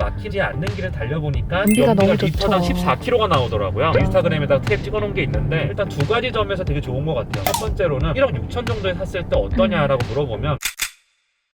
막히지 않는 길을 달려보니까 연비가 너무 리터당 좋죠. 14km가 나오더라고요. 인스타그램에다 트랙 찍어놓은 게 있는데 일단 두 가지 점에서 되게 좋은 것 같아요. 첫 번째로는 1억 6천 정도에 샀을 때 어떠냐라고 물어보면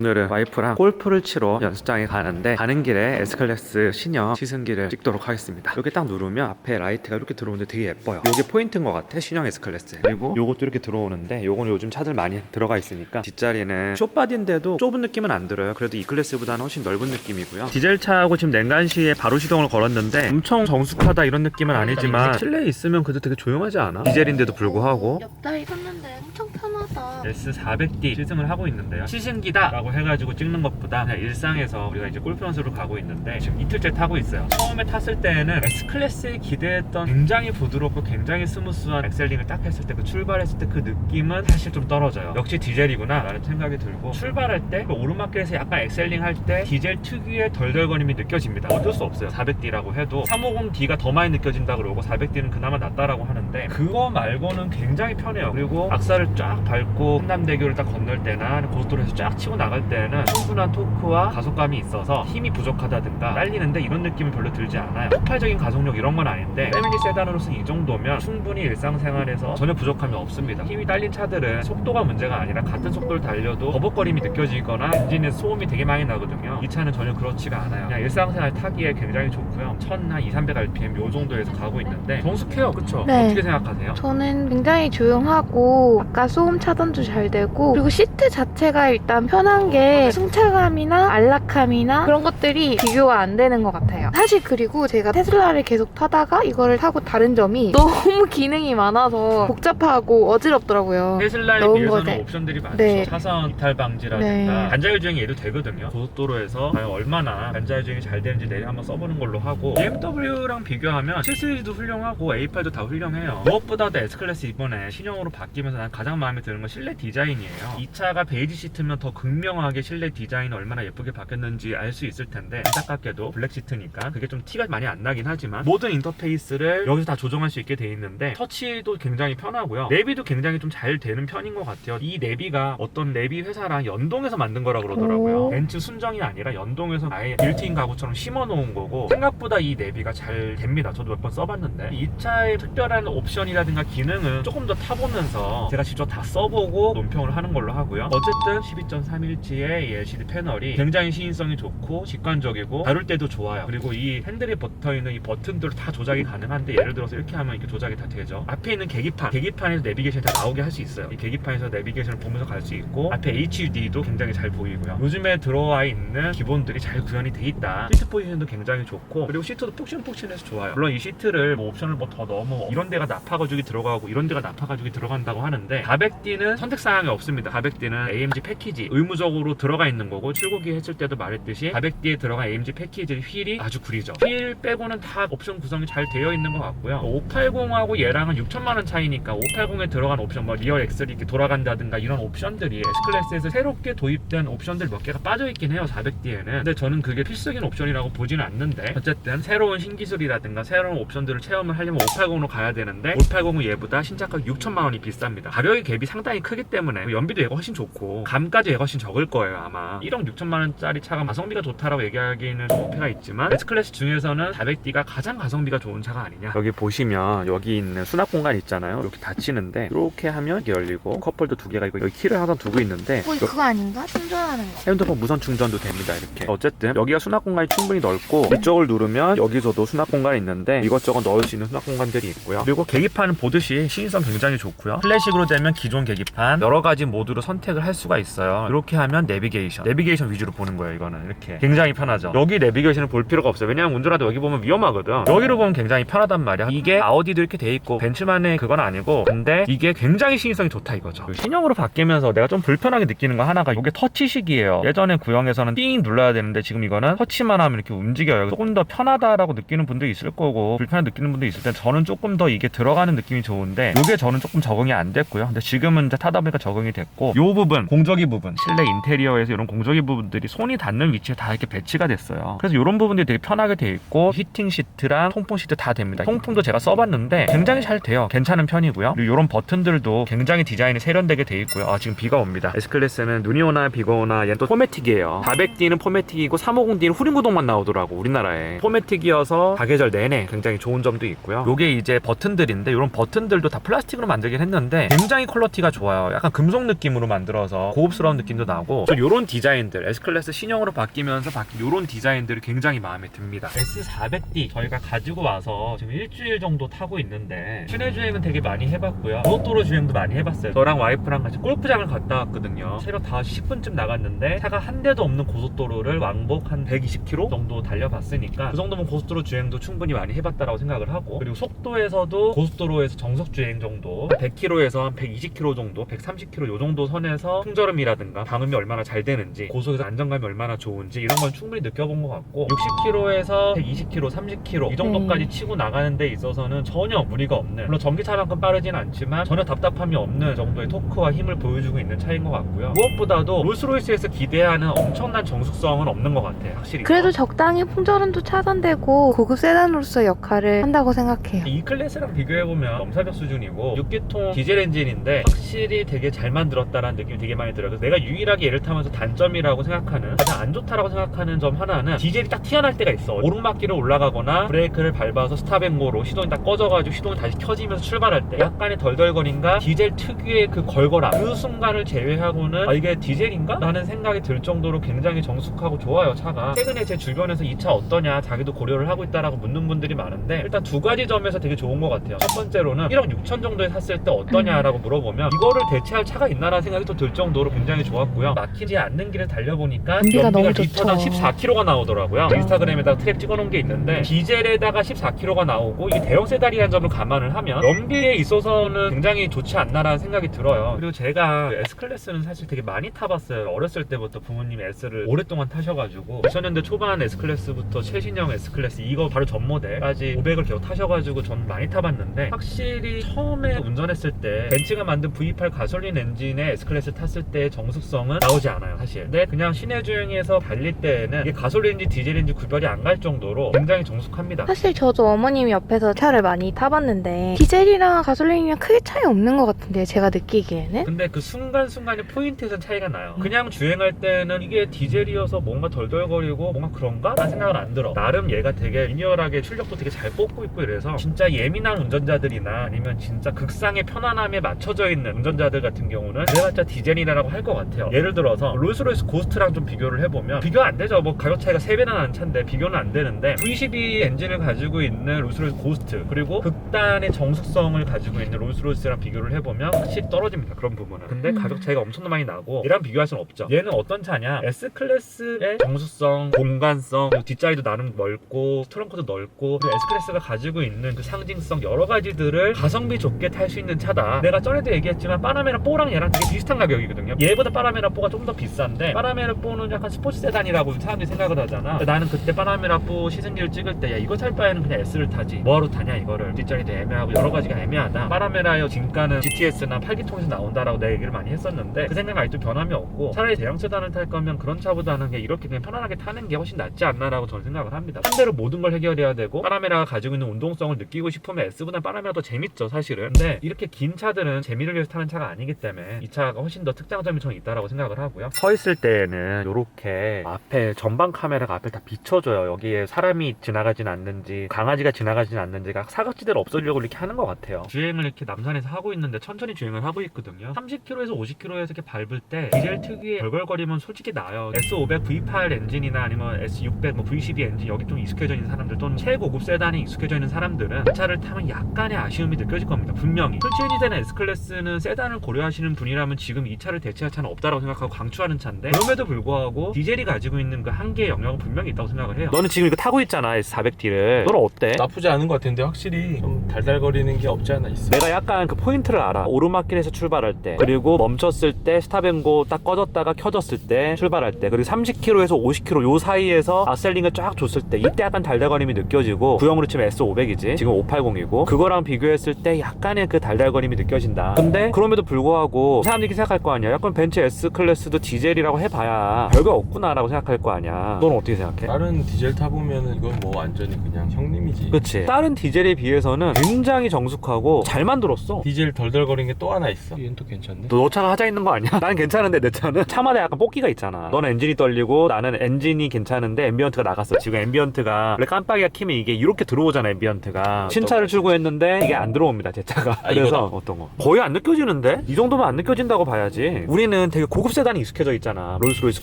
오늘은 와이프랑 골프를 치러 연습장에 가는데 가는 길에 S클래스 신형 시승기를 찍도록 하겠습니다. 이렇게 딱 누르면 앞에 라이트가 이렇게 들어오는데 되게 예뻐요. 이게 포인트인 것 같아, 신형 S클래스. 그리고 요것도 이렇게 들어오는데 요거는 요즘 차들 많이 들어가 있으니까 뒷자리는 숏바디인데도 좁은 느낌은 안 들어요. 그래도 E클래스보다는 훨씬 넓은 느낌이고요. 디젤차하고 지금 냉간시에 바로 시동을 걸었는데 엄청 정숙하다 이런 느낌은 아니지만 실내에 있으면 그래도 되게 조용하지 않아? 디젤인데도 불구하고 옆다리 샀는데 엄청 편하다. S400D 시승을 하고 있는데요. 시승기다 라고 해가지고 찍는 것보다 그냥 일상에서 우리가 이제 골프 연습을 가고 있는데 지금 이틀째 타고 있어요. 처음에 탔을 때는 S클래스에 기대했던 굉장히 부드럽고 굉장히 스무스한 엑셀링을 딱 했을 때 그 출발했을 때 그 느낌은 사실 좀 떨어져요. 역시 디젤이구나 라는 생각이 들고 출발할 때 오르막길에서 약간 엑셀링 할 때 디젤 특유의 덜덜거림이 느껴집니다. 어쩔 수 없어요. 400D라고 해도 350D가 더 많이 느껴진다 그러고 400D는 그나마 낫다라고 하는데 그거 말고는 굉장히 편해요. 그리고 악살을 쫙 밟고 한남대교를 딱 건널 때나 고속도로에서 쫙 치고 나갈 때는 충분한 토크와 가속감이 있어서 힘이 부족하다든가 딸리는데 이런 느낌은 별로 들지 않아요. 폭발적인 가속력 이런 건 아닌데 패밀리 세단으로서 이 정도면 충분히 일상생활에서 전혀 부족함이 없습니다. 힘이 딸린 차들은 속도가 문제가 아니라 같은 속도를 달려도 버벅거림이 느껴지거나 엔진에 소음이 되게 많이 나거든요. 이 차는 전혀 그렇지가 않아요. 그냥 일상생활 타기에 굉장히 좋고요. 1200rpm 요 정도에서 가고 있는데 정숙해요. 그쵸? 네. 어떻게 생각하세요? 저는 굉장히 조용하고 아까 소음 차단도 잘 되고 그리고 시트 자체가 일단 편한 게 승차감이나 안락함이나 그런 것들이 비교가 안 되는 것 같아요. 사실 그리고 제가 테슬라를 계속 타다가 이거를 타고 다른 점이 너무 기능이 많아서 복잡하고 어지럽더라고요. 테슬라에 넣은 비해서는 거제. 옵션들이 많죠. 네. 차선 이탈 방지라든가 네. 반자율 주행이 얘도 되거든요. 고속도로에서 과연 얼마나 반자율 주행이 잘 되는지 내일 한번 써보는 걸로 하고 BMW랑 비교하면 7시리즈도 훌륭하고 A8도 다 훌륭해요. 무엇보다도 S클래스 이번에 신형으로 바뀌면서 난 가장 마음에 드는 건 실내 디자인이에요. 이 차가 베이지 시트면 더 극명하게 실내 디자인이 얼마나 예쁘게 바뀌었는지 알 수 있을 텐데 안타깝게도 블랙 시트니까 그게 좀 티가 많이 안 나긴 하지만 모든 인터페이스를 여기서 다 조정할 수 있게 돼 있는데 터치도 굉장히 편하고요. 내비도 굉장히 좀 잘 되는 편인 것 같아요. 이 내비가 어떤 내비 회사랑 연동해서 만든 거라 그러더라고요. 오. 벤츠 순정이 아니라 연동해서 아예 빌트인 가구처럼 심어 놓은 거고 생각보다 이 내비가 잘 됩니다. 저도 몇 번 써봤는데 이 차의 특별한 옵션이라든가 기능은 조금 더 타보면서 제가 직접 다 써보고 논평을 하는 걸로 하고요. 어쨌든 12.3인치의 LCD 패널이 굉장히 시인성이 좋고 직관적이고 다룰 때도 좋아요. 그리고 이 핸들에 붙어있는 이 버튼들 다 조작이 가능한데 예를 들어서 이렇게 하면 이렇게 조작이 다 되죠. 앞에 있는 계기판에서 내비게이션이 다 나오게 할 수 있어요. 이 계기판에서 내비게이션을 보면서 갈 수 있고 앞에 HUD도 굉장히 잘 보이고요. 요즘에 들어와 있는 기본들이 잘 구현이 돼 있다. 시트 포지션도 굉장히 좋고 그리고 시트도 푹신푹신해서 좋아요. 물론 이 시트를 뭐 옵션을 뭐 더 너무 이런 데가 나파 가죽이 들어가고 이런 데가 나파 가죽이 들어간다고 하는데 400D는 선택사항이 없습니다. 400D는 AMG 패키지 의무적으로 들어가 있는 거고 출고기 했을 때도 말했듯이 400D에 들어간 AMG 패키지 휠이 아주 구리죠. 휠 빼고는 다 옵션 구성이 잘 되어 있는 것 같고요. 580하고 얘랑은 6천만원 차이니까 580에 들어간 옵션 뭐 리어 엑셀이 이렇게 돌아간다든가 이런 옵션들이 S클래스에서 새롭게 도입된 옵션들 몇 개가 빠져있긴 해요. 400D에는. 근데 저는 그게 필수적인 옵션이라고 보지는 않는데 어쨌든 새로운 신기술이라든가 새로운 옵션들을 체험을 하려면 580으로 가야 되는데 580은 얘보다 신차가 6천만원이 비쌉니다. 가격의 갭이 상당히 크기 때문에 연비도 얘가 훨씬 좋고 감까지 얘가 훨씬 적을 거예요. 아마 1억 6천만원짜리 차가 가성비가 좋다라고 얘기하기에는 좀 어폐가 있지만 S클래스 중에서는 400D가 가장 가성비가 좋은 차가 아니냐. 여기 보시면 여기 있는 수납 공간 있잖아요. 이렇게 닫히는데 이렇게 하면 이게 열리고 컵홀더 두 개가 있고 여기 키를 항상 두고 있는데 그거 아닌가? 충전하는 거. 핸드폰 무선 충전도 됩니다. 이렇게 어쨌든 여기가 수납 공간이 충분히 넓고 이쪽을 누르면 여기서도 수납 공간이 있는데 이것저것 넣을 수 있는 수납 공간들이 있고요. 그리고 계기판은 보듯이 시인성 굉장히 좋고요. 클래식으로 되면 기존 계기판 여러 가지 모드로 선택을 할 수가 있어요. 이렇게 하면 내비게이션 위주로 보는 거예요. 이거는 이렇게 굉장히 편하죠. 여기 내비게이션을 볼 필요가 없어요. 왜냐면 운전하다 여기 보면 위험하거든. 여기로 보면 굉장히 편하단 말이야. 이게 아우디도 이렇게 돼 있고 벤츠만의 그건 아니고 근데 이게 굉장히 시인성이 좋다 이거죠. 신형으로 바뀌면서 내가 좀 불편하게 느끼는 거 하나가 이게 터치식이에요. 예전에 구형에서는 띵 눌러야 되는데 지금 이거는 터치만 하면 이렇게 움직여요. 조금 더 편하다라고 느끼는 분도 있을 거고 불편하게 느끼는 분도 있을 때 저는 조금 더 이게 들어가는 느낌이 좋은데 이게 저는 조금 적응이 안 됐고요. 근데 지금은 이제 타다 보니까 적응이 됐고 이 부분 공조기 부분 실내 인테리어에서 이런 공조기 부분들이 손이 닿는 위치에 다 이렇게 배치가 됐어요. 그래서 이런 부분들이 되게 편하게 돼 있고 히팅 시트랑 통풍 시트 다 됩니다. 통풍도 제가 써봤는데 굉장히 잘 돼요. 괜찮은 편이고요. 그리고 이런 버튼들도 굉장히 디자인이 세련되게 돼 있고요. 아, 지금 비가 옵니다. S클래스는 눈이 오나 비가 오나 얘는 또 포매틱이에요. 400D는 포매틱이고 350D는 후륜구동만 나오더라고, 우리나라에. 포매틱이어서 사계절 내내 굉장히 좋은 점도 있고요. 요게 이제 버튼들인데 이런 버튼들도 다 플라스틱으로 만들긴 했는데 굉장히 퀄리티가 좋아요. 약간 금속 느낌으로 만들어서 고급스러운 느낌도 나고, 저 요런 디자인들 S클래스 신형으로 바뀌면서 바뀐 요런 디자인들이 굉장히 마음에 듭니다. S400D 저희가 가지고 와서 지금 일주일 정도 타고 있는데 시내 주행은 되게 많이 해봤고요. 고속도로 주행도 많이 해봤어요. 저랑 와이프랑 같이 골프장을 갔다 왔거든요. 새벽 5시 10분쯤 나갔는데 차가 한 대도 없는 고속도로를 왕복 한 120km 정도 달려봤으니까 그 정도면 고속도로 주행도 충분히 많이 해봤다라고 생각을 하고, 그리고 속도에서도 고속도로에서 정속 주행 정도 100km에서 한 120km 정도, 130km 요 정도 선에서 풍절음이라든가 방음이 얼마나 잘 되는지, 고속에서 안정감이 얼마나 좋은지 이런 건 충분히 느껴본 것 같고, 60km에서 120km, 30km 이 정도까지 치고 나가는 데 있어서는 전혀 무리가 없는, 물론 전기차만큼 빠르진 않지만 전혀 답답함이 없는 정도의 토크와 힘을 보여주고 있는 차인 것 같고요. 무엇보다도 롤스로이스에서 기대하는 엄청난 정숙성은 없는 것 같아요, 확실히. 그래도 적당히 풍절음도 차단되고 고급 세단으로서 역할을 한다고 생각해요. 이 클래스랑 비교해보면 넘사벽 수준이고 6기통 디젤 엔진인데 확실히 되게 잘 만들었다라는 느낌이 되게 많이 들어요. 그래서 내가 유일하게 얘를 타면서 단점이라고 생각하는, 가장 안 좋다라고 생각하는 점 하나는 디젤이 딱 튀어나올 때가 있어. 오르막길을 올라가거나 브레이크를 밟아서 스탑앤고로 시동이 딱 꺼져가지고 시동이 다시 켜지면서 출발할 때 약간의 덜덜거림과 디젤 특유의 그 걸걸함, 그 순간을 제외하고는 아, 이게 디젤인가? 라는 생각이 들 정도로 굉장히 정숙하고 좋아요, 차가. 최근에 제 주변에서 이 차 어떠냐 자기도 고려를 하고 있다라고 묻는 분들이 많은데, 일단 두 가지 점에서 되게 좋은 것 같아요. 첫 번째로는 1억 6천 정도에 샀을 때 어떠냐라고 물어보면 이거를 대체할 차가 있나라는 생각이 또 들 정도로 굉장히 좋았고요. 막히지 않는 길을 달려보니까 연비가 너무 리터당 좋죠. 14km가 나오더라고요. 인스타그램에다가 트랙 찍어놓은 게 있는데 디젤에다가 14km가 나오고 이게 대형 세단이라는 점을 감안을 하면 연비에 있어서는 굉장히 좋지 않나라는 생각이 들어요. 그리고 제가 S클래스는 사실 되게 많이 타봤어요. 어렸을 때부터 부모님이 S를 오랫동안 타셔가지고 2000년대 초반 S클래스부터 최신형 S클래스 이거 바로 전 모델까지 500을 계속 타셔가지고 전 많이 타봤는데, 확실히 처음에 운전했을 때 벤츠가 만든 V8 가솔린 엔진의 S클래스 탔을 때의 정숙성은 나오지 않아요, 사실. 근데 그냥 시내 주행에서 달릴 때는 이게 가솔린인지 디젤인지 구별이 안 갈 정도로 굉장히 정숙합니다. 사실 저도 어머님이 옆에서 차를 많이 타봤는데 디젤이랑 가솔린이랑 크게 차이 없는 것 같은데, 제가 느끼기에는. 근데 그 순간순간의 포인트에선 차이가 나요. 그냥 주행할 때는 이게 디젤이어서 뭔가 덜덜거리고 뭔가 그런가? 라는 생각은 안 들어. 나름 얘가 되게 리니얼하게 출력도 되게 잘 뽑고 있고 이래서 진짜 예민한 운전자들이나 아니면 진짜 극상의 편안함에 맞춰져 있는 운전자들 같은 경우는 그래봤자 디젤이라고 할 것 같아요. 예를 들어서 롤스로이스 고스트랑 좀 비교를 해보면 비교 안 되죠. 뭐 가격 차이가 3배나 나는 차인데 비교는 안 되는데, V12 엔진을 가지고 있는 롤스로이스 고스트 그리고 극단의 정숙성을 가지고 있는 롤스로이스랑 비교를 해보면 확실히 떨어집니다, 그런 부분은. 근데 가격 차이가 엄청 많이 나고 얘랑 비교할 수는 없죠. 얘는 어떤 차냐, S클래스의 정숙성, 공간성, 그리고 뒷자리도 나름 넓고 트렁크도 넓고, 그리고 S클래스가 가지고 있는 그 상징성 여러 가지들을 가성비 좋게 탈 수 있는 차다. 내가 전에도 얘기했지만 파나메라 4랑 얘랑 되게 비슷한 가격이거든요. 얘보다 파나메라 4가 좀 더 비싼데 파나메라 4는 약간 스포츠 세단이라고 사람들이 생각을 하잖아. 나는 그때 파나메라 4 시승기를 찍을 때 야, 이거 살 바에는 그냥 S를 타지, 뭐하러 타냐 이거를, 뒷자리도 애매하고 여러 가지가 애매하다, 파나메라의 진가는 GTS나 8기통에서 나온다라고 내가 얘기를 많이 했었는데 그 생각은 아직도 변함이 없고, 차라리 대형 세단을 탈 거면 그런 차보다는 그냥 이렇게 그냥 편안하게 타는 게 훨씬 낫지 않나라고 저는 생각을 합니다. 한 대로 모든 걸 해결해야 되고 파나메라가 가지고 있는 운동성을 느끼고 싶으면 S보다 파나메라가 더 재밌죠, 사실은. 근데 이렇게 긴 차들은 재미를 위해서 타는 차가 아니기 때문에 이 차가 훨씬 더 특장점이 저는 있다라고 생각을 하고요. 서 있을 때에는 이렇게 앞에 전방 카메라가 앞에 다 비춰줘요. 여기에 사람이 지나가진 않는지 강아지가 지나가진 않는지가 사각지대로 없애려고 이렇게 하는 것 같아요. 주행을 이렇게 남산에서 하고 있는데 천천히 주행을 하고 있거든요. 30km에서 50km에서 이렇게 밟을 때 디젤 특유의 걸걸거림은 솔직히 나요. S500 V8 엔진이나 아니면 S600 뭐 V12 엔진 여기 좀 익숙해져 있는 사람들, 또는 최고급 세단에 익숙해져 있는 사람들은 이 차를 타면 약간의 아쉬움이 느껴질 겁니다, 분명히. 설치현이 되는 S클래스는 세단을 고려하시는 분이라면 지금 이 차를 대체할 차는 없다라고 생각하고 강추하는 차인데, 그럼에도 불구하고 디젤이 가지고 있는 그 한계의 영역은 분명히 있다고 생각을 해요. 너는 지금 이거 타고 있잖아, S400D를. 너는 어때? 나쁘지 않은 것 같은데 확실히 좀 달달거리는 게 없지 않아 있어. 내가 약간 그 포인트를 알아. 오르막길에서 출발할 때, 그리고 멈췄을 때, 스탑앤고 딱 꺼졌다가 켜졌을 때, 출발할 때, 그리고 30km에서 50km 요 사이에서 악셀링을 쫙 줬을 때 이때 약간 달달거림이 느껴지고, 구형으로 치면 S500이지 지금 580이고 그거랑 비교했을 때 약간의 그 달달거림이 느껴진다. 근데 그럼에도 불구하고 사람들이 생각할 거 아니야, 약간 벤츠 S클래스도 디젤이라고 해봐야 별거 없구나 라고 생각할 거 아니야. 너는 어떻게 생각해? 다른 디젤 타보면은 이건 뭐 완전히 그냥 형님이지. 그치. 다른 디젤에 비해서는 굉장히 정숙하고 잘 만들었어. 디젤 덜덜거리는 게 또 하나 있어. 얘는 또 괜찮네. 너 차가 하자 있는 거 아니야? 나는 괜찮은데 내 차는 차마다 약간 뽑기가 있잖아. 너는 엔진이 떨리고 나는 엔진이 괜찮은데 앰비언트가 나갔어. 지금 앰비언트가 원래 깜빡이가 키면 이게 이렇게 들어오잖아. 앰비언트가 신차를 출고했는데 이게 안 들어옵니다. 제 차가. 그래서 어떤 거 거의 안 느껴지는데? 이 정도면 안 느껴진다고 봐야지. 우리는 되게 고급 세단이 익숙해져 있잖아. 롤스로이스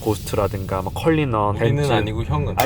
고스트라든가 뭐 컬리넌, 우리는 벤츠. 아니고 형은.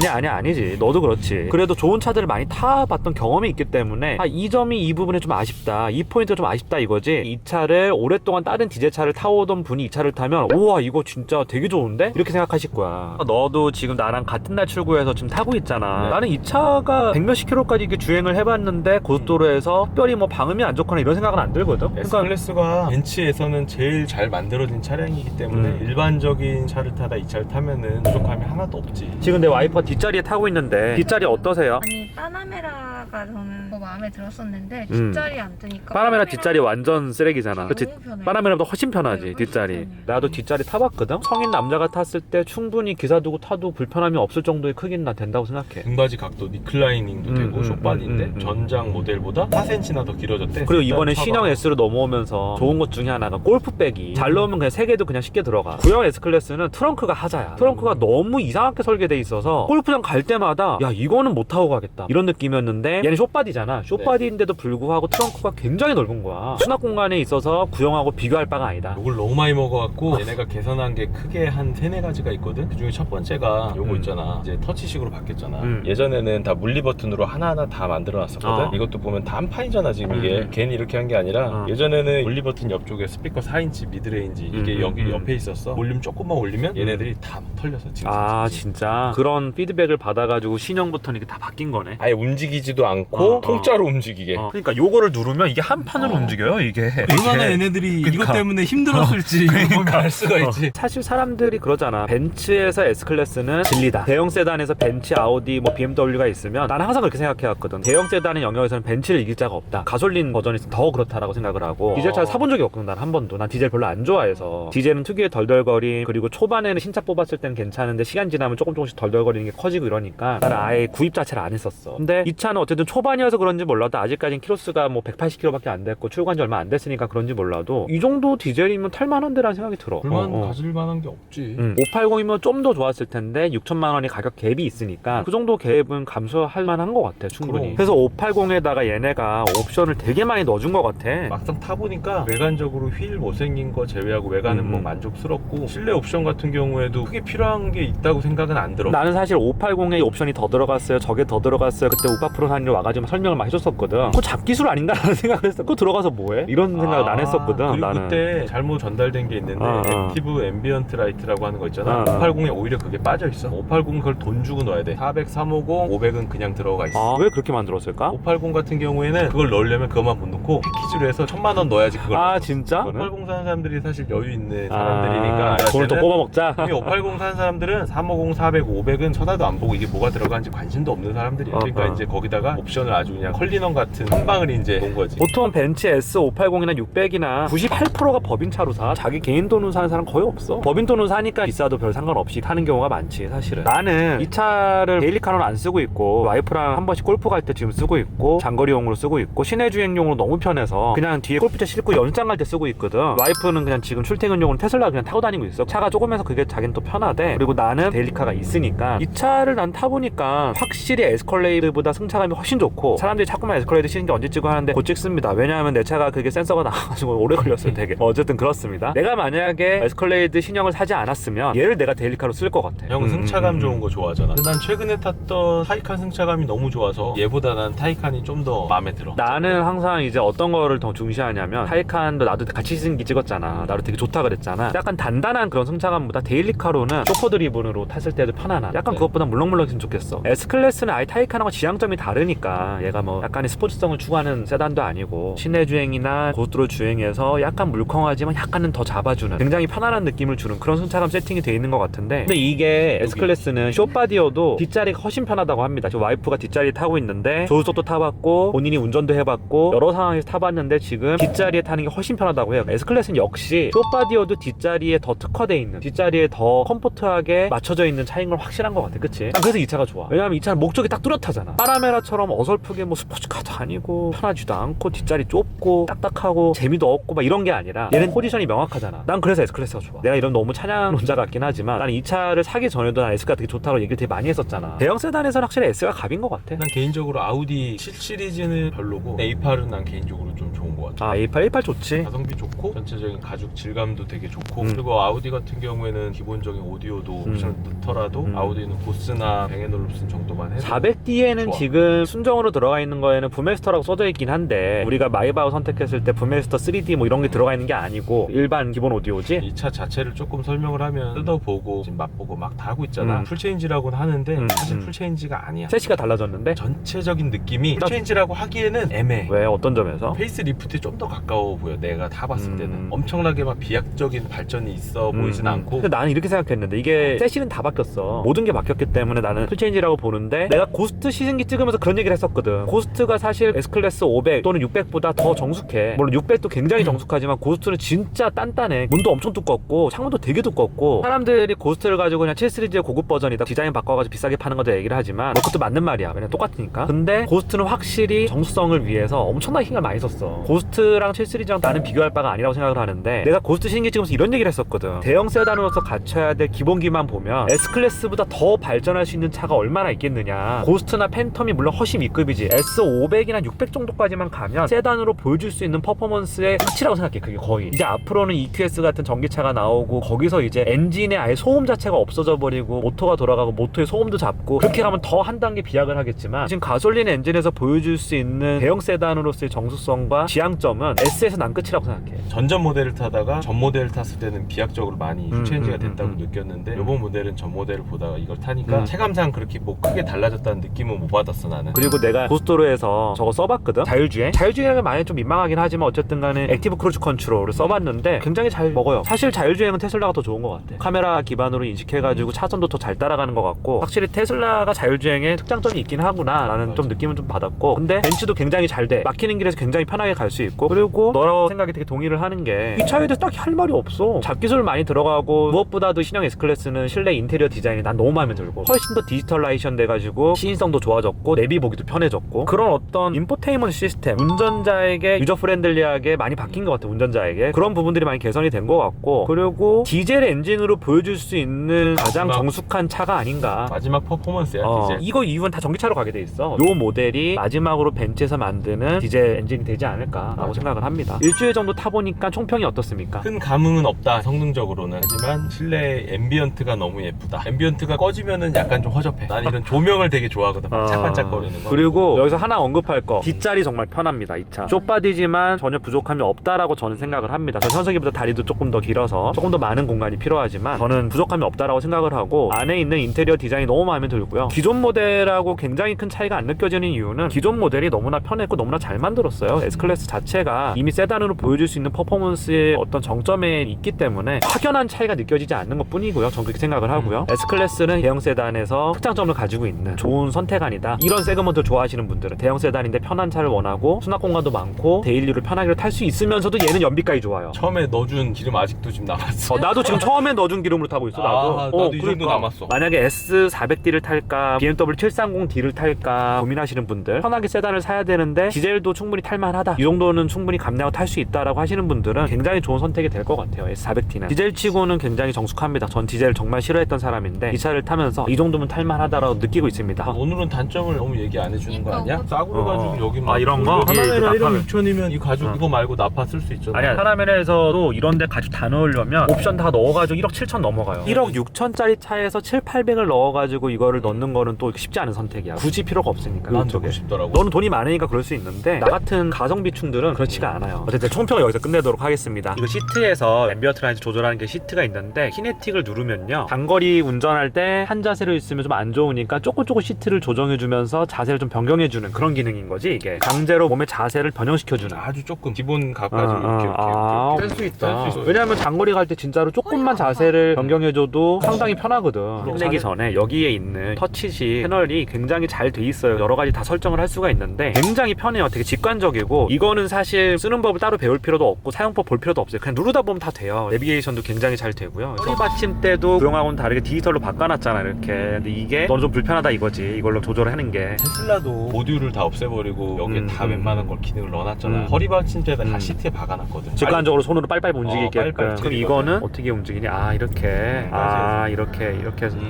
아니지. 너도 그렇지. 그래도 좋은 차들을 많이 타봤던 경험이 있기 때문에 이 점이 이 부분에 좀 아쉽다. 이 포인트가 좀 아쉽다 이거지. 이 차를 오랫동안 다른 디젤 차를 타오던 분이 이 차를 타면 우와 이거 진짜 되게 좋은데? 이렇게 생각하실 거야. 너도 지금 나랑 같은 날 출고해서 지금 타고 있잖아. 네. 나는 이 차가 100몇십 킬로까지 이렇게 주행을 해봤는데 고속도로에서 특별히 뭐 방음이 안 좋거나 이런 생각은 안 들거든. 그러니까 S클래스가 벤츠에서는 제일 잘 만들어진 차량이기 때문에 일반적인 차를 타다 이 차를 타면은 부족함이 하나도 없지. 지금 내 와이퍼 뒷자리에 타고 있는데 뒷자리 어떠세요? 아니 파나메라가 저는 더 마음에 들었었는데 뒷자리 안 뜨니까 파나메라 뒷자리 완전 쓰레기잖아. 그치? 너무 편해요. 파나메라보다 훨씬 편하지. 네, 뒷자리. 훨씬 편해요. 나도 뒷자리 타봤거든. 성인 남자가 탔을 때 충분히 기사 두고 타도 불편함이 없을 정도의 크기는 나 된다고 생각해. 등받이 각도 리클라이닝도 되고 숏바디인데 전장 모델보다 4cm나 더 길어졌대. 그리고 이번에 차가. 신형 S로 넘어오면서 좋은 것 중에 하나가 골프백이 잘 넣으면 그냥 3개도 그냥 쉽게 들어가. 구형 S클래스는 트렁크가 하자야. 트렁크가 너무 이상하게 설계돼 있어서 골프장 갈 때마다 야 이거는 못 타고 가겠다 이런 느낌이었는데 얘는 숏바디잖아. 숏바디인데도 불구하고 트렁크가 굉장히 넓은 거야. 수납 공간에 있어서 구형하고 비교할 바가 아니다. 욕을 너무 많이 먹어갖고 얘네가 개선한 게 크게 한 3-4가지가 있거든. 그중에 첫 번째가 요거 있잖아. 이제 터치식으로 바뀌었잖아. 예전에는 다 물리 버튼으로 하나하나 다 만들어놨었거든. 이것도 보면 다 한 판이잖아 지금 이게. 괜히 이렇게 한 게 아니라 예전에는 물리 버튼 옆쪽에 스피커 4인치 미드레인지 이게 여기 옆에 있었어. 볼륨 조금만 올리면 얘네들이 다 털려서 지금. 진짜 그런 피드백을 받아가지고 신형부터는 이게 다 바뀐 거네. 아예 움직이지도 않고 통짜로 움직이게. 그러니까 요거를 누르면 이게 한 판으로 움직여요 이게. 얼마나 얘네들이 이것 때문에 힘들었을지 보면 알 수가 있지. 사실 사람들이 그러잖아. 벤츠에서 S클래스는 진리다. 대형 세단에서 벤츠, 아우디, 뭐 BMW가 있으면 나는 항상 그렇게 생각해왔거든. 대형 세단의 영역에서는 벤츠를 이길 자가 없다. 가솔린 버전이 더 그렇다라고 생각을 하고 디젤차를 사본 적이 없거든. 난 한 번도. 난 디젤 별로 안 좋아해서. 디젤은 특유의 덜덜거림, 그리고 초반에는 신차 뽑았을 때는 괜찮은데 시간 지나면 조금씩 덜덜거리는 게 커지고 이러니까 나는 아예 구입 자체를 안 했었어. 근데 이 차는 어쨌든 초반이어서 그런지 몰라도 아직까지는 키로수가 뭐 180km밖에 안 됐고 출고한 지 얼마 안 됐으니까 그런지 몰라도 이 정도 디젤이면 탈만한데라는 생각이 들어. 불만 가질 만한 게 없지. 580이면 좀 더 좋았을 텐데 6천만 원이 가격 갭이 있으니까 그 정도 갭은 감수할 만한 것 같아 충분히. 그럼. 그래서 580에다가 얘네가 옵션을 되게 많이 넣어준 것 같아. 막상 타보니까 외관적으로 휠 못생긴 거 제외하고 외관은 뭐 만족스럽고 실내 옵션 같은 경우에도 크게 필요한 게 있다고 생각은 안 들어. 나는 사실 580에 옵션이 더 들어갔어요, 저게 더 들어갔어요. 그때 우파프로산이로 와가지고 설명을 많이 해줬었거든. 그거 잡기술 아닌가라는 생각을 했어. 그거 들어가서 뭐해? 이런 생각을 난 했었거든. 그리고 나는 그때 잘못 전달된 게 있는데 액티브 앰비언트 라이트라고 하는 거 있잖아. 580에 오히려 그게 빠져있어. 580 그걸 돈 주고 넣어야 돼. 400, 350, 500은 그냥 들어가 있어. 왜 그렇게 만들었을까? 580 같은 경우에는 그걸 넣으려면 그것만 못 넣고 패키지로 해서 1000만 원 넣어야지 그걸. 진짜? 580 사는 사람들이 사실 여유 있는 사람들이니까 돈을 더 뽑아먹자. 580 사는 사람들은 350, 400, 500은 쳐다도 안 보고 이게 뭐가 들어가는지 관심도 없는 사람들이야. 그러니까 이제 거기다가 옵션을 아주 그냥 컬리넌 같은 한 방을 이제 놓은 거지. 보통 벤츠 S580이나 600이나 98%가 법인차로 사. 자기 개인 돈으로 사는 사람 거의 없어. 법인 돈으로 사니까 비싸도 별 상관없이 타는 경우가 많지 사실은. 나는 이 차를 데일리카로는 안 쓰고 있고 와이프랑 한 번씩 골프 갈 때 지금 쓰고 있고 장거리용으로 쓰고 있고 시내 주행용으로 너무 편해서 그냥 뒤에 골프채 싣고 연장 갈 때 쓰고 있거든. 와이프는 그냥 지금 출퇴근용으로 테슬라 그냥 타고 다니고 있어. 차가 조금해서 그게 자기는 또 편하대. 그리고 나는 데일리카가 있으니까 이 차를 난 타보니까 확실히 에스컬레이드보다 승차감이 훨씬 좋고 사람들이 자꾸만 에스컬레이드 치는 게 언제 찍고 하는데 곧 찍습니다. 왜냐하면 내 차가 그게 센서가 나와가지고 오래 걸렸어요 되게. 어쨌든 그렇습니다. 내가 만약에 에스컬레이드 신형을 사지 않았으면 얘를 내가 데일리카로 쓸 것 같아. 형 승차감 좋은 거 좋아하잖아. 근데 난 최근에 탔던 타이칸 승차감이 너무 좋아서 얘보다 난 타이칸이 좀 더 마음에 들어. 나는 항상 이제 어떤 거를 더 중시하냐면 타이칸도 나도 같이 승기 찍었잖아. 나도 되게 좋다 그랬잖아. 약간 단단한 그런 승차감보다 데일리카로는 쇼퍼 드리븐으로 탔을 때도 편안한 약간 그것보다 물렁물렁했으면 좋겠어. S클래스는 아예 타이칸하고 지향점이 다르니까 얘가 뭐 약간의 스포츠성을 추구하는 세단도 아니고 시내 주행이나 고속도로 주행에서 약간 물컹하지만 약간은 더 잡아주는 굉장히 편안한 느낌을 주는 그런 승차감 세팅이 돼 있는 것 같은데 근데 이게 S클래스는 숏바디여도 뒷자리가 훨씬 편하다고 합니다. 저 와이프가 뒷자리 타고 있는데 조수석도 타봤고 본인이 운전도 해봤고 여러 상황에서 타봤는데 지금 뒷자리에 타는 게 훨씬 편하다고 해요. S클래스는 역시 숏바디여도 뒷자리에 더 특화돼 있는 뒷자리에 더 컴포트하게 맞춰져 있는 차인 걸 확실한 것 같아. 그치? 난 그래서 이 차가 좋아. 왜냐면 이 차는 목적이 딱 뚜렷하잖아. 파라메라처럼 어설프게 뭐 스포츠카도 아니고 편하지도 않고 뒷자리 좁고 딱딱하고 재미도 없고 막 이런 게 아니라 얘는 포지션이 명확하잖아. 난 그래서 S클래스가 좋아. 내가 이런 너무 찬양론자 같긴 하지만 난 이 차를 사기 전에도 난 S가 되게 좋다고 얘기를 되게 많이 했었잖아. 대형 세단에서는 확실히 S가 갑인 것 같아. 난 개인적으로 아우디 7 시리즈는 별로고 A8은 난 개인적으로 좀 좋은 것 같아. 아 A8 좋지. 가성비 좋고 전체적인 가죽 질감도 되게 좋고 그리고 아우디 같은 경우에는 기본적인 오디오도 옵션을 넣더라도 아우디는 보스나 뱅앤올uf슨 정도만 해도 400D에는 좋아. 지금 순정으로 들어가 있는 거에는 부메스터라고 써져 있긴 한데 우리가 마이바흐 선택했을 때 부메스터 3D 뭐 이런 게 들어가 있는 게 아니고 일반 기본 오디오지. 이 차 자체를 조금 설명을 하면 뜯어보고 지금 맛보고 막 다 하고 있잖아. 풀체인지라고는 하는데 사실 풀체인지가 아니야. 셋시가 달라졌는데 전체적인 느낌이 풀체인지라고 하기에는 애매해. 왜 어떤 점에서? 페이스 리프트에 좀 더 가까워 보여. 내가 타봤을 때는 엄청나게 막 비약적인 발전이 있어 보이진 않고. 근데 나는 이렇게 생각했는데 이게 셋시는 다 바뀌었어. 모든 게 바뀌었기 때문에 나는 풀체인지라고 보는데 내가 고스트 시승기 찍으면서 그런 얘기를 했었거든. 고스트가 사실 S클래스 500 또는 600보다 더 정숙해. 물론 600도 굉장히 정숙하지만 고스트는 진짜 단단해. 문도 엄청 두껍고 창문도 되게 두껍고 사람들이 고스트를 가지고 그냥 7 시리즈의 고급 버전이다 디자인 바꿔가지고 비싸게 파는 거다 얘기를 하지만 뭐 그것도 맞는 말이야. 왜냐면 똑같으니까. 근데 고스트는 확실히 정수성을 위해서 엄청나게 힘을 많이 썼어. 고스트랑 7 시리즈랑 나는 비교할 바가 아니라고 생각을 하는데 내가 고스트 시승기 찍으면서 이런 얘기를 했었거든. 대형 세단으로서 갖춰야 될 기본기만 보면 S클래스보다 더 발전할 수 있는 차가 얼마나 있겠느냐. 고스트나 팬텀이 물론 훨씬 윗급이지. S500이나 600 정도까지만 가면 세단으로 보여줄 수 있는 퍼포먼스의 끝이라고 생각해. 그게 거의 이제 앞으로는 EQS 같은 전기차가 나오고 거기서 이제 엔진에 아예 소음 자체가 없어져 버리고 모터가 돌아가고 모터의 소음도 잡고 그렇게 가면 더 한 단계 비약을 하겠지만 지금 가솔린 엔진에서 보여줄 수 있는 대형 세단으로서의 정수성과 지향점은 S에서 난 끝이라고 생각해. 전전 모델을 타다가 전 모델을 탔을 때는 비약적으로 많이 풀체인지가 됐다고 느꼈는데 이번 모델은 전 모델을 보다가 이걸 타니까 체감상 그렇게 뭐 크게 달라졌다는 느낌은 못 받았어 나는. 그리고 내가 고스토로에서 저거 써봤거든. 자율주행은 많이 좀 민망하긴 하지만 어쨌든 간에 액티브 크루즈 컨트롤을 써봤는데 굉장히 잘 먹어요. 사실 자율주행은 테슬라가 더 좋은 것 같아. 카메라 기반으로 인식해가지고 차선도 더 잘 따라가는 것 같고 확실히 테슬라가 자율주행에 특장점이 있긴 하구나 라는 좀 느낌은 좀 받았고 근데 벤츠도 굉장히 잘 돼. 막히는 길에서 굉장히 편하게 갈 수 있고 그리고 너랑 생각이 되게 동의를 하는 게 이 차에 대해서 딱히 할 말이 없어. 잡기술 많이 들어가고 무엇보다도 신형 S클래스는 실내 인테리어 디자인이 난 너무 마음에 들고 훨씬 더 디지털라이션 돼가지고 시인성도 좋아졌고 내비 보기도 편해졌고 그런 어떤 인포테인먼트 시스템 운전자에게 유저 프렌들리하게 많이 바뀐 것 같아. 운전자에게 그런 부분들이 많이 개선이 된 것 같고 그리고 디젤 엔진으로 보여줄 수 있는 가장 정숙한 차가 아닌가. 마지막 퍼포먼스야 디젤. 이거 이후는 다 전기차로 가게 돼 있어. 요 모델이 마지막으로 벤츠에서 만드는 디젤 엔진이 되지 않을까라고 생각을 합니다. 일주일 정도 타보니까 총평이 어떻습니까? 큰 감흥은 없다 성능적으로는. 하지만 실내 앰비언트가 너무 예쁘다. 앰비언트가 꺼지면은 약간 좀 허접해. 난 이런 조명을 되게 좋아하거든. 반짝반짝거리는 거. 그리고 여기서 하나 언급할 거 뒷자리 정말 편합니다. 이 차 숏바디지만 전혀 부족함이 없다라고 저는 생각을 합니다. 전 현석이보다 다리도 조금 더 길어서 조금 더 많은 공간이 필요하지만 저는 부족함이 없다라고 생각을 하고 안에 있는 인테리어 디자인이 너무 마음에 들고요. 기존 모델하고 굉장히 큰 차이가 안 느껴지는 이유는 기존 모델이 너무나 편했고 너무나 잘 만들었어요. S클래스 자체가 이미 세단으로 보여줄 수 있는 퍼포먼스의 어떤 정점에 있기 때문에 확연한 차이가 느껴지지 않는 것 뿐이고요. 전 그렇게 생각을 하고요. S클래스는 대형 세단에서 특장점을 가지고 있는 좋은 선택안이다. 이런 세그먼트를 좋아하시는 분들은 대형 세단인데 편한 차를 원하고 수납 공간도 많고 데일리로 편하게 탈 수 있으면서도 얘는 연비까지 좋아요. 처음에 넣어준 기름 아직도 지금 남았어. 나도 지금 처음에 넣어준 기름으로 타고 있어. 나도. 이 정도 남았어. 만약에 S400D를 탈까 BMW 730D를 탈까 고민하시는 분들 편하게 세단을 사야 되는데 디젤도 충분히 탈만하다. 이 정도는 충분히 감내하고 탈 수 있다라고 하시는 분들은 굉장히 좋은 선택이 될 것 같아요. S400D는 디젤치고는 굉장히 정숙합니다. 전 디젤을 정말 싫어했던 사람인데 이 차를 타면서 이 정도면 탈만하다라고 느끼고 있습니다. 오늘은 단점을 너무 얘기 안 해주는 거 아니야? 싸구려 가지고 여기 막 이런 거? 하나면 이게 1억 6천이면 이 가죽 이거 말고 나파 쓸 수 있잖아. 아니야 파라멜에서도 이런데 가죽 다 넣으려면 옵션 다 넣어가지고 1억 7천 넘어가요. 1억 6천짜리 차에서 7, 800을 넣어가지고 이거를 넣는 거는 또 쉽지 않은 선택이야. 굳이 필요가 없으니까. 난 듣고 싶더라고. 너는 돈이 많으니까 그럴 수 있는데 나 같은 가성비충들은 그렇지가 않아요. 어쨌든 총평을 여기서 끝내도록 하겠습니다. 이거 시트에서 앰비언트 라인즈 조절하는 게 시트가 있는데 키네틱을 누르면요 장거리 운전할 때 한 자세로 있으면 좀 안 좋으니까 조금 시트를 조정해주면서 자세를 좀 변경해주는 그런 기능인 거지. 이게 강제로 몸의 자세를 변형시켜주는 아주 조금 기본 값까지 이렇게 뺄 수 있다. 왜냐하면 장거리 갈 때 진짜로 조금만 자세를 변경해줘도 상당히 편하거든. 끝내기 전에 여기에 있는 터치식 패널이 굉장히 잘 돼 있어요. 여러 가지 다 설정을 할 수가 있는데 굉장히 편해요. 되게 직관적이고 이거는 사실 쓰는 법을 따로 배울 필요도 없고 사용법 볼 필요도 없어요. 그냥 누르다 보면 다 돼요. 내비게이션도 굉장히 잘 되고요. 허리 받침대도 그용하고는 다르게 디지털로 바꿔놨잖아. 이렇게 근데 이게 너는 좀 불편하다 이거지. 이걸로 조절을 하는 게. 테슬라도 모듈을 다 없애버리고 여기에 다 웬만한 걸 기능을 넣어놨잖아. 허리 받침대에다 다 시트에 박아놨거든. 직관적으로 손으로 빨빨 움직이게끔. 빨빨 그럼 이거는 어떻게 움직이냐? 아 이렇게. 아 이렇게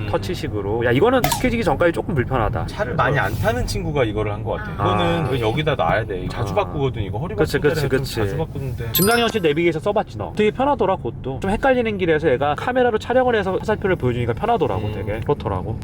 터치식으로. 야 이거는 익숙해지기 전까지 조금 불편하다. 차를 많이 안 타는 친구가 이거를 한 것 같아. 이거는 그냥 여기다 놔야 돼. 자주 바꾸거든. 이거 허리 받침대를 좀 자주 바꾸는데. 증강현 씨 내비게이션 써봤지 너? 되게 편하더라 그것도. 좀 헷갈리는 길에서 얘가 카메라로 촬영을 해서 화살표를 보여주니까 편하더라고. 되게 그렇더라고.